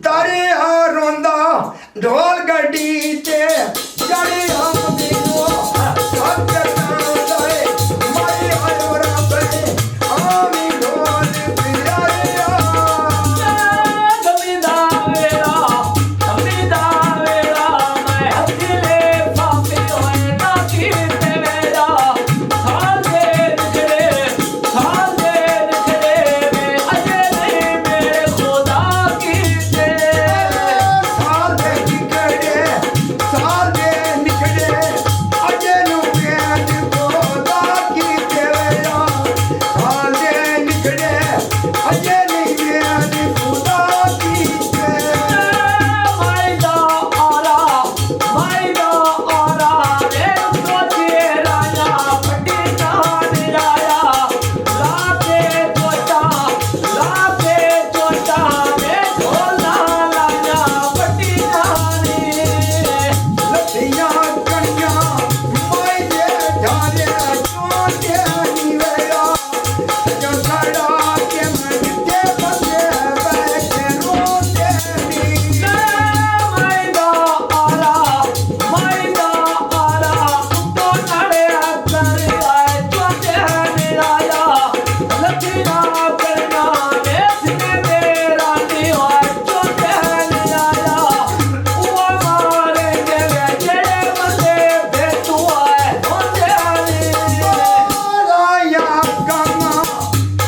ਤਾਰਿਆ ਰੋਂਦਾ ਢੋਲ ਗੱਡੀ ਤੇ ਚੜਿਆ ਮੈਨੂੰ ਸਭ ਕਰਨਾਏ ਮਾਈ ਆਇਓ ਰੱਬ ਨੇ ਆਵੀਂ ਢੋਲ ਪਿਆਰਿਆ ਕਮੀਦਾ ਵੇਲਾ ਮੈਂ ਹੱਥਲੇ ਪਾਪੇ ਹੋਏ ਨਾ ਕੀਤੇ ਮੇਰਾ ਸਾਲੇ ਨਿਖੜੇ ਵੇ ਅਜੇ ਨਹੀਂ ਮੇਰੇ ਖੁਦਾ ਕੀਤੇ ਸਾਲ ਦੇ ਨਿਕੜੇ ਅਜੇ ਨੂੰ ਵੇਦ ਕੋਦਾ ਕੀਤੇ ਵੇਲਾ ਸਾਲ ਦੇ ਨਿਕੜੇ ਅਜੇ ਨਹੀਂ ਵੇਦ ਕੋਦਾ ਕੀਤੇ ਮਾਇਦਾ ਰੇ ਸੋਚੇ ਰਾਇਆ ਪੱਟੀ ਨਾਨ ਰਾਇਆ ਲਾ ਕੇ ਚੋਟਾ ਵੇ ਢੋਲਾ ਲਾਇਆ ਪੱਟੀ ਨਾਨੀ ਲੱਥੀਆਂ ਕਣੀਆਂ ਮਾਈ ਦੇ ਢਾਲੇ ਚੋਟੇ ਨਹੀਂ ਵੇਲਾ ਜਦ ਸਾਡਾ ਕੇ ਮਨ ਕੇ ਬੰਦੇ ਬੈਠੇ ਰੋਂਦੇ ਨਹੀਂ ਮਾਇਦਾ ਤੋ ਨੜਿਆ ਕਰ ਆਏ ਚੋਟੇ ਨਿਰਾਇਆ ਲੱਖੀਆਂ ਕਰਨਾ ਵੇ ਸਿਨੇ ਮੇਰਾ ਨੀ ਹੋਏ ਚੋਟੇ ਨਿਰਾਇਆ ਉਹ ਮਾਰੇ ਜਿਹੜੇ ਬੰਦੇ ਬੇਤੂ ਆਏ ਹੁੰਦੇ ਨੇ ਰਾਇਆ ਗਾਮਾ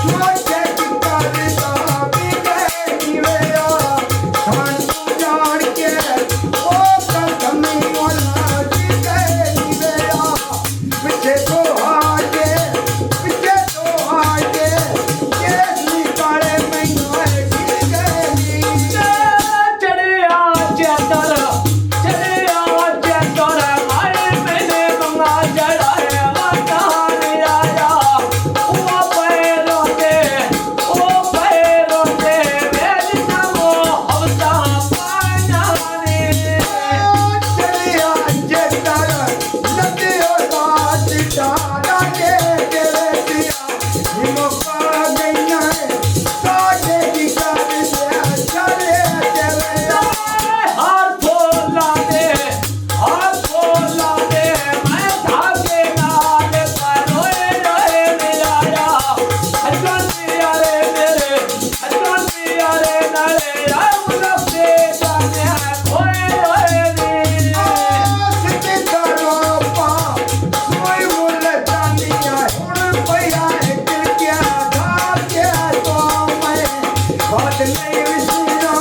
ਚੋਟੇ ਕੀ ਕਰਦਾ ਵੀ ਗਏ ਨਹੀਂ ਵੇਲਾ ਸਾਨੂੰ ਜਾਣ ਕੇ ਉਹ ਕਦਮੀ ਉਹਨਾਂ ਦੀ ਗਏ ਨਹੀਂ ਵੇਲਾ ਪਿੱਛੇ ਤੋਂ ਆਗੇ ਕੇਸੀ ਕਾਲੇ ਮੈਨੂੰ ਕੀ ਗਏ ਨਹੀਂ ਚੜਿਆ ਚੇਤਰ ਮਾਰੇ ਮੈਨੇ ਮੰਗਾ ਜੜਾਇਆ ਵਾਟਾਂ ਨਿਰਾਇਆ ਉਹ ਪਏ ਰੋਂਦੇ ਵੇਲ ਨਮੋ ਹਵਤਾ ਪਾਣਾ ਨੇ ਚੜਿਆ ਜੇਤਰ ਲੱਦਿਓ ਬਾਤ ਡਾਰਾ ਕੇ ਤੇਰੇ ਪਿਆ ਨਿਮੋ ਪਾ ਗਈਆਂ ਸਾਡੇ ਦੀ ਕਰਦੇ ਚੜੇ ਚਲੇ ਹੱਥ ਲਾ ਦੇ ਮੈਂ ਧਾਗੇ ਨਾਲ ਪਰੋਏ ਰਹੇ ਮਿਲਾਇਆ ਅਜਨ ਪਿਆਰੇ ਨਾਲੇ ਰਾਮ ਨਫਸੇ ਜਾਣਿਆ ਕੋਏ ਰਹੇ ਨੇ ਸਿੱਧੇ ਕਰੋ ਪਾ ਕੋਈ ਮੁੱਲ ਚਾਂਦੀਆਂ ਹੁਣ ਪਿਆ ਕਿਰਕਿਆ ਧਾਰ ਕੇ ਤੋਂ ਮੈਂ ਬਾਤ ਨਹੀਂ ਵਿਸਣਾ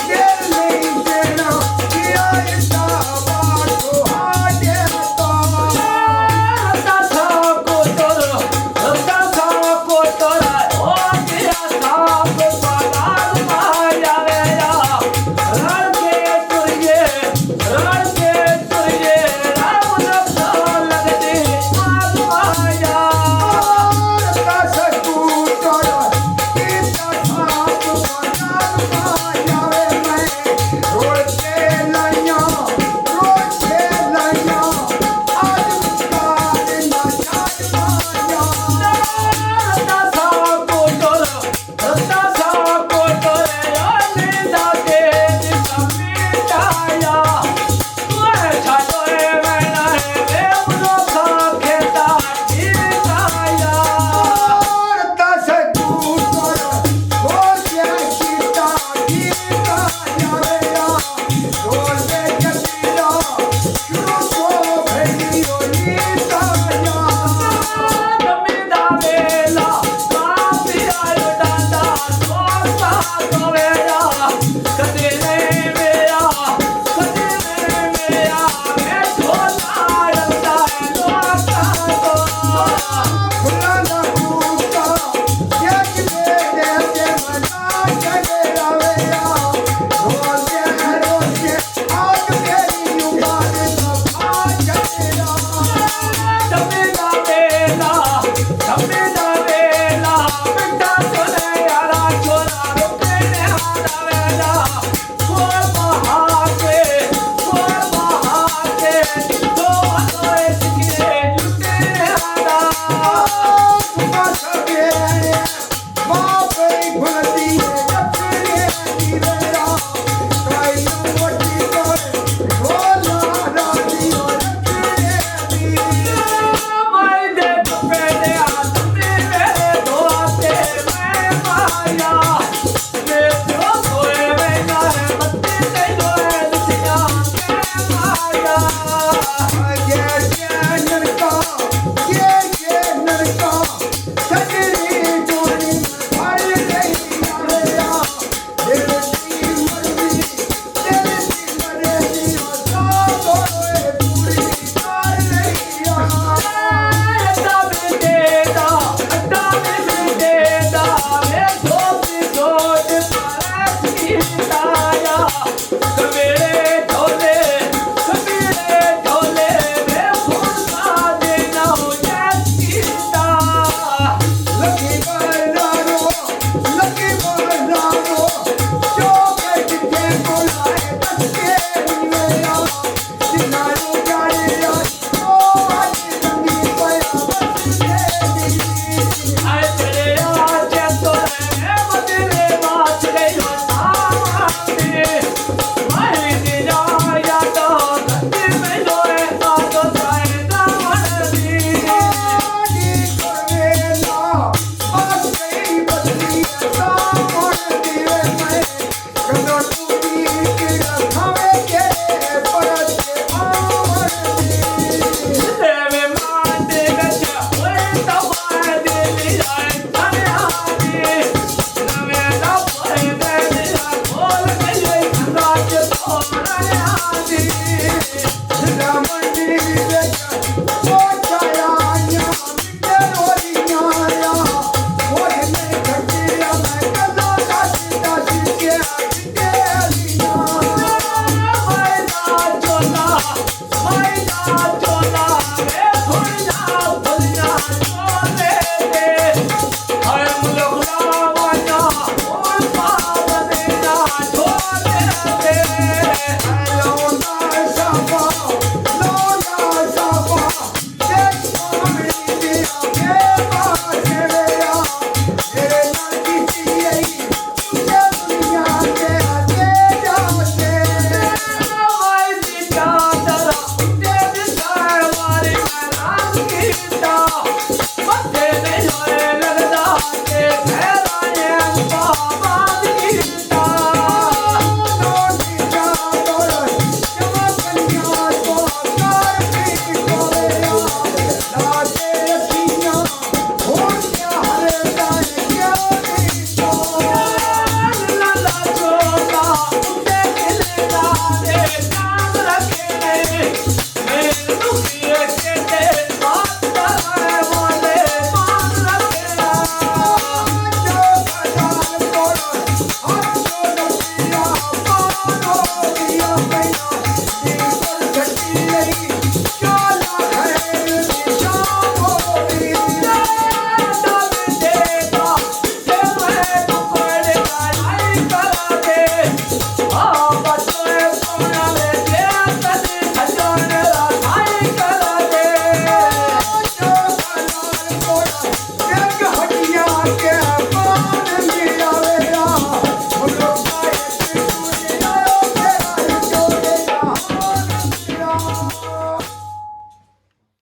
ਦਿਲ ਨਹੀਂ ਦੇਣਾ ਕੀਆ ਇਸਾ ਬਾਟੋ ਹਾਡੇ ਤੋਂ ਰਤਾ ਸਾ ਕੋਟਰ ਓ ਤੇਰਾ ਸਾਬ ਪਗਾਰ ਮਾਇਆ ਵੇਰਾ ਰਲ ਕੇ ਤੁਰੀਏ ਰਾਮ ਨਫਸਾ ਲੱਗਦੀ ਆਗ ਮਾਇਆ Come